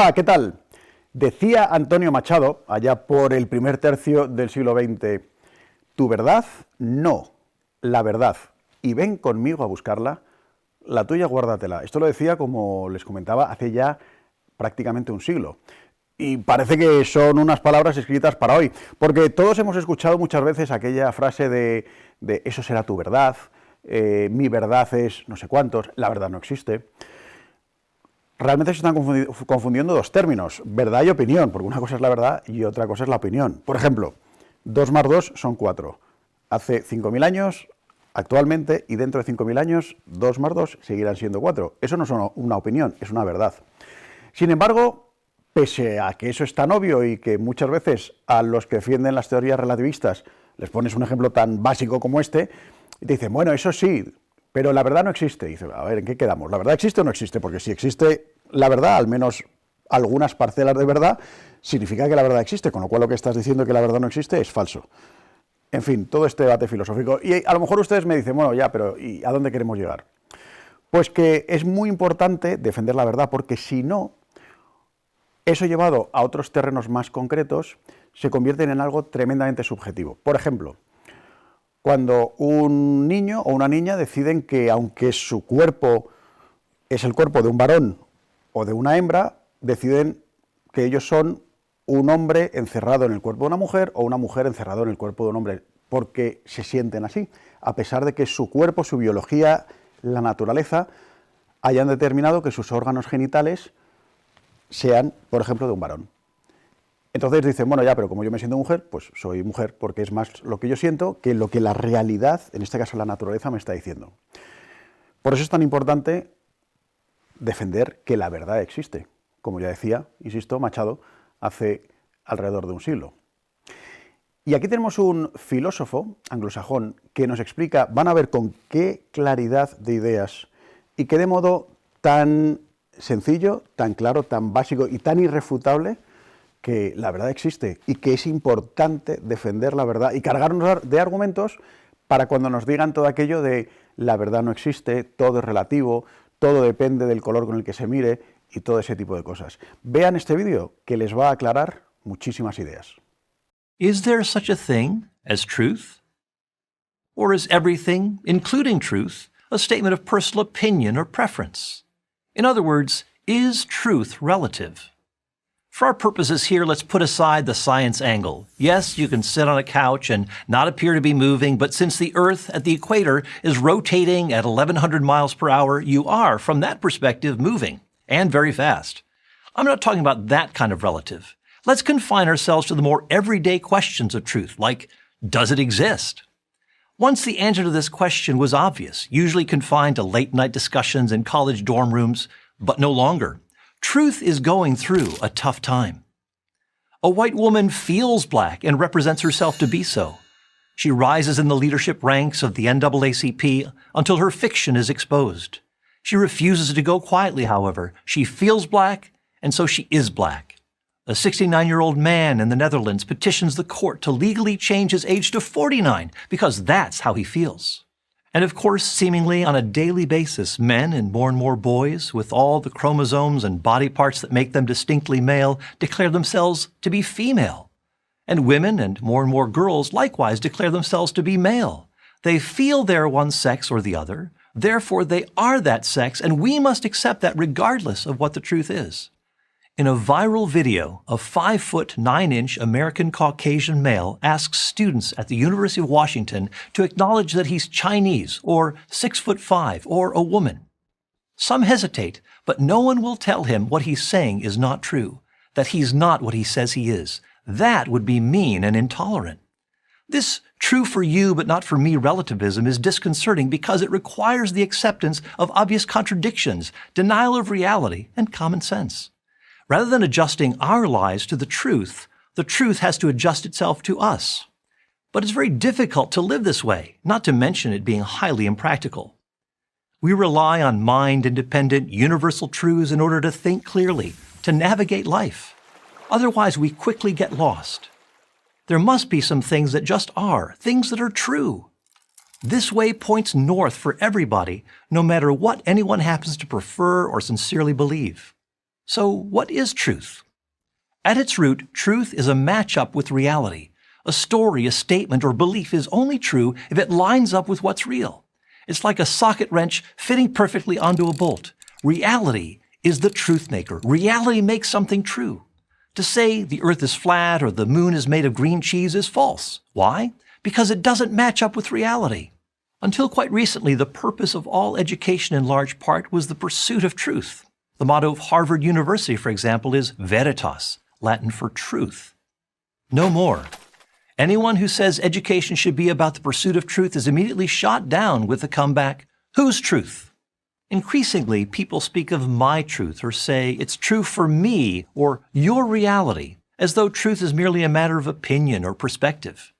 Hola, ¿qué tal? Decía Antonio Machado, allá por el primer tercio del siglo XX, tu verdad, no, la verdad, y ven conmigo a buscarla, la tuya guárdatela. Esto lo decía, como les comentaba, hace ya prácticamente un siglo. Y parece que son unas palabras escritas para hoy, porque todos hemos escuchado muchas veces aquella frase de eso será tu verdad, mi verdad es no sé cuántos, la verdad no existe. Realmente se están confundiendo dos términos, verdad y opinión, porque una cosa es la verdad y otra cosa es la opinión. Por ejemplo, 2 más 2 son 4. Hace 5.000 años, actualmente, y dentro de 5.000 años, 2 más 2 seguirán siendo 4. Eso no es una opinión, es una verdad. Sin embargo, pese a que eso es tan obvio y que muchas veces a los que defienden las teorías relativistas les pones un ejemplo tan básico como este, y te dicen, bueno, eso sí, pero la verdad no existe. Y dice, a ver, ¿en qué quedamos? ¿La verdad existe o no existe? Porque si existe la verdad, al menos algunas parcelas de verdad, significa que la verdad existe, con lo cual lo que estás diciendo que la verdad no existe es falso. En fin, todo este debate filosófico. Y a lo mejor ustedes me dicen, bueno, ya, pero ¿y a dónde queremos llegar? Pues que es muy importante defender la verdad, porque si no, eso llevado a otros terrenos más concretos, se convierte en algo tremendamente subjetivo. Por ejemplo, cuando un niño o una niña deciden que aunque su cuerpo es el cuerpo de un varón o de una hembra, deciden que ellos son un hombre encerrado en el cuerpo de una mujer o una mujer encerrado en el cuerpo de un hombre, porque se sienten así, a pesar de que su cuerpo, su biología, la naturaleza, hayan determinado que sus órganos genitales sean, por ejemplo, de un varón. Entonces dicen, bueno, ya, pero como yo me siento mujer, pues soy mujer, porque es más lo que yo siento que lo que la realidad, en este caso la naturaleza, me está diciendo. Por eso es tan importante defender que la verdad existe, como ya decía, insisto, Machado, hace alrededor de un siglo. Y aquí tenemos un filósofo anglosajón que nos explica, van a ver con qué claridad de ideas y que de modo tan sencillo, tan claro, tan básico y tan irrefutable, que la verdad existe y que es importante defender la verdad y cargarnos de argumentos para cuando nos digan todo aquello de la verdad no existe, todo es relativo, todo depende del color con el que se mire y todo ese tipo de cosas. Vean este vídeo que les va a aclarar muchísimas ideas. Is there such a thing as truth? Or is everything, including truth, a statement of personal opinion or preference? In other words, is truth relative? For our purposes here, let's put aside the science angle. Yes, you can sit on a couch and not appear to be moving, but since the Earth at the equator is rotating at 1,100 miles per hour, you are, from that perspective, moving, and very fast. I'm not talking about that kind of relative. Let's confine ourselves to the more everyday questions of truth, like, does it exist? Once the answer to this question was obvious, usually confined to late-night discussions in college dorm rooms, but no longer. Truth is going through a tough time. A white woman feels black and represents herself to be so. She rises in the leadership ranks of the NAACP until her fiction is exposed. She refuses to go quietly, however. She feels black, and so she is black. A 69-year-old man in the Netherlands petitions the court to legally change his age to 49 because that's how he feels. And of course, seemingly on a daily basis, men and more boys, with all the chromosomes and body parts that make them distinctly male, declare themselves to be female. And women and more girls likewise declare themselves to be male. They feel they're one sex or the other, therefore they are that sex, and we must accept that regardless of what the truth is. In a viral video, a 5'9" American Caucasian male asks students at the University of Washington to acknowledge that he's Chinese or 6'5" or a woman. Some hesitate, but no one will tell him what he's saying is not true, that he's not what he says he is. That would be mean and intolerant. This true for you but not for me relativism is disconcerting because it requires the acceptance of obvious contradictions, denial of reality, and common sense. Rather than adjusting our lives to the truth has to adjust itself to us. But it's very difficult to live this way, not to mention it being highly impractical. We rely on mind-independent, universal truths in order to think clearly, to navigate life. Otherwise, we quickly get lost. There must be some things that just are, things that are true. This way points north for everybody, no matter what anyone happens to prefer or sincerely believe. So, what is truth? At its root, truth is a match-up with reality. A story, a statement, or belief is only true if it lines up with what's real. It's like a socket wrench fitting perfectly onto a bolt. Reality is the truth maker. Reality makes something true. To say the earth is flat or the moon is made of green cheese is false. Why? Because it doesn't match up with reality. Until quite recently, the purpose of all education in large part was the pursuit of truth. The motto of Harvard University, for example, is Veritas, Latin for truth. No more. Anyone who says education should be about the pursuit of truth is immediately shot down with the comeback, whose truth? Increasingly, people speak of my truth or say it's true for me or your reality, as though truth is merely a matter of opinion or perspective.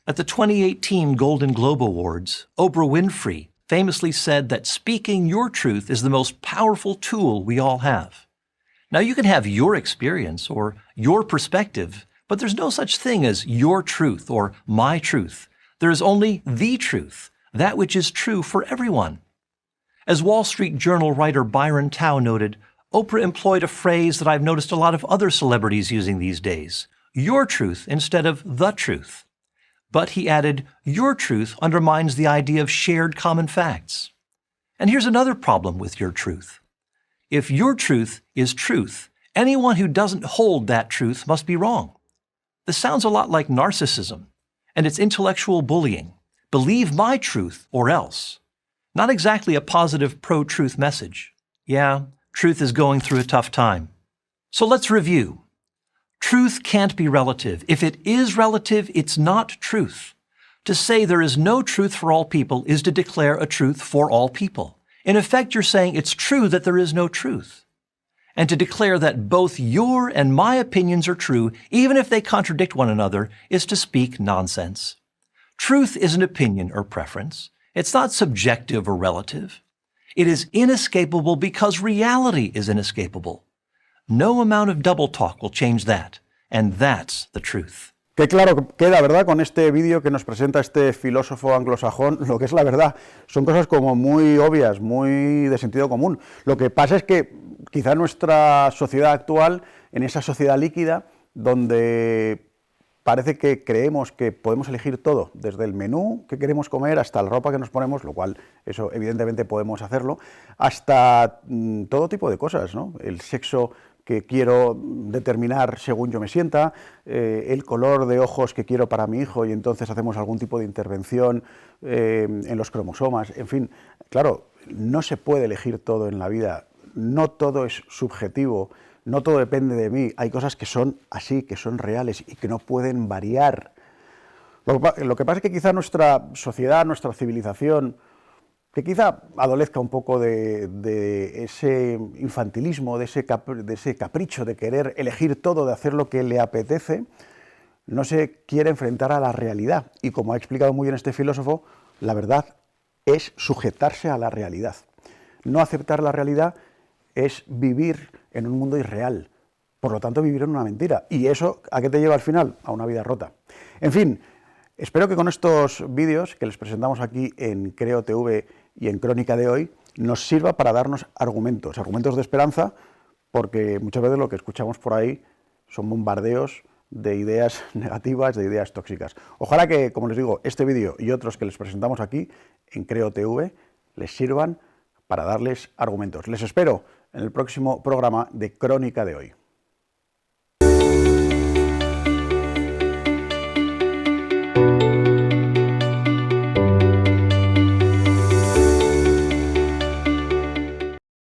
At the 2018 Golden Globe Awards, Oprah Winfrey famously said that speaking your truth is the most powerful tool we all have. Now, you can have your experience or your perspective, but there's no such thing as your truth or my truth. There is only the truth, that which is true for everyone. As Wall Street Journal writer Byron Tao noted, Oprah employed a phrase that I've noticed a lot of other celebrities using these days, your truth instead of the truth. But he added, your truth undermines the idea of shared common facts. And here's another problem with your truth. If your truth is truth, anyone who doesn't hold that truth must be wrong. This sounds a lot like narcissism, and it's intellectual bullying. Believe my truth or else. Not exactly a positive pro-truth message. Yeah, truth is going through a tough time. So let's review. Truth can't be relative. If it is relative, it's not truth. To say there is no truth for all people is to declare a truth for all people. In effect, you're saying it's true that there is no truth. And to declare that both your and my opinions are true, even if they contradict one another, is to speak nonsense. Truth is an opinion or preference. It's not subjective or relative. It is inescapable because reality is inescapable. No amount of double talk will change that, and that's the truth. Qué claro queda, ¿verdad?, con este vídeo que nos presenta este filósofo anglosajón, lo que es la verdad. Son cosas como muy obvias, muy de sentido común. Lo que pasa es que quizá nuestra sociedad actual, en esa sociedad líquida, donde parece que creemos que podemos elegir todo, desde el menú que queremos comer hasta la ropa que nos ponemos, lo cual eso evidentemente podemos hacerlo, hasta todo tipo de cosas, ¿no? El sexo que quiero determinar según yo me sienta, el color de ojos que quiero para mi hijo y entonces hacemos algún tipo de intervención en los cromosomas, en fin, claro, no se puede elegir todo en la vida, no todo es subjetivo, no todo depende de mí, hay cosas que son así, que son reales y que no pueden variar. Lo que pasa es que quizá nuestra sociedad, nuestra civilización, que quizá adolezca un poco de ese infantilismo, de ese capricho de querer elegir todo, de hacer lo que le apetece, no se quiere enfrentar a la realidad. Y como ha explicado muy bien este filósofo, la verdad es sujetarse a la realidad. No aceptar la realidad es vivir en un mundo irreal, por lo tanto vivir en una mentira. ¿Y eso a qué te lleva al final? A una vida rota. En fin, espero que con estos vídeos que les presentamos aquí en Creo TV y en Crónica de hoy, nos sirva para darnos argumentos de esperanza, porque muchas veces lo que escuchamos por ahí son bombardeos de ideas negativas, de ideas tóxicas. Ojalá que, como les digo, este vídeo y otros que les presentamos aquí en Creo TV les sirvan para darles argumentos. Les espero en el próximo programa de Crónica de hoy.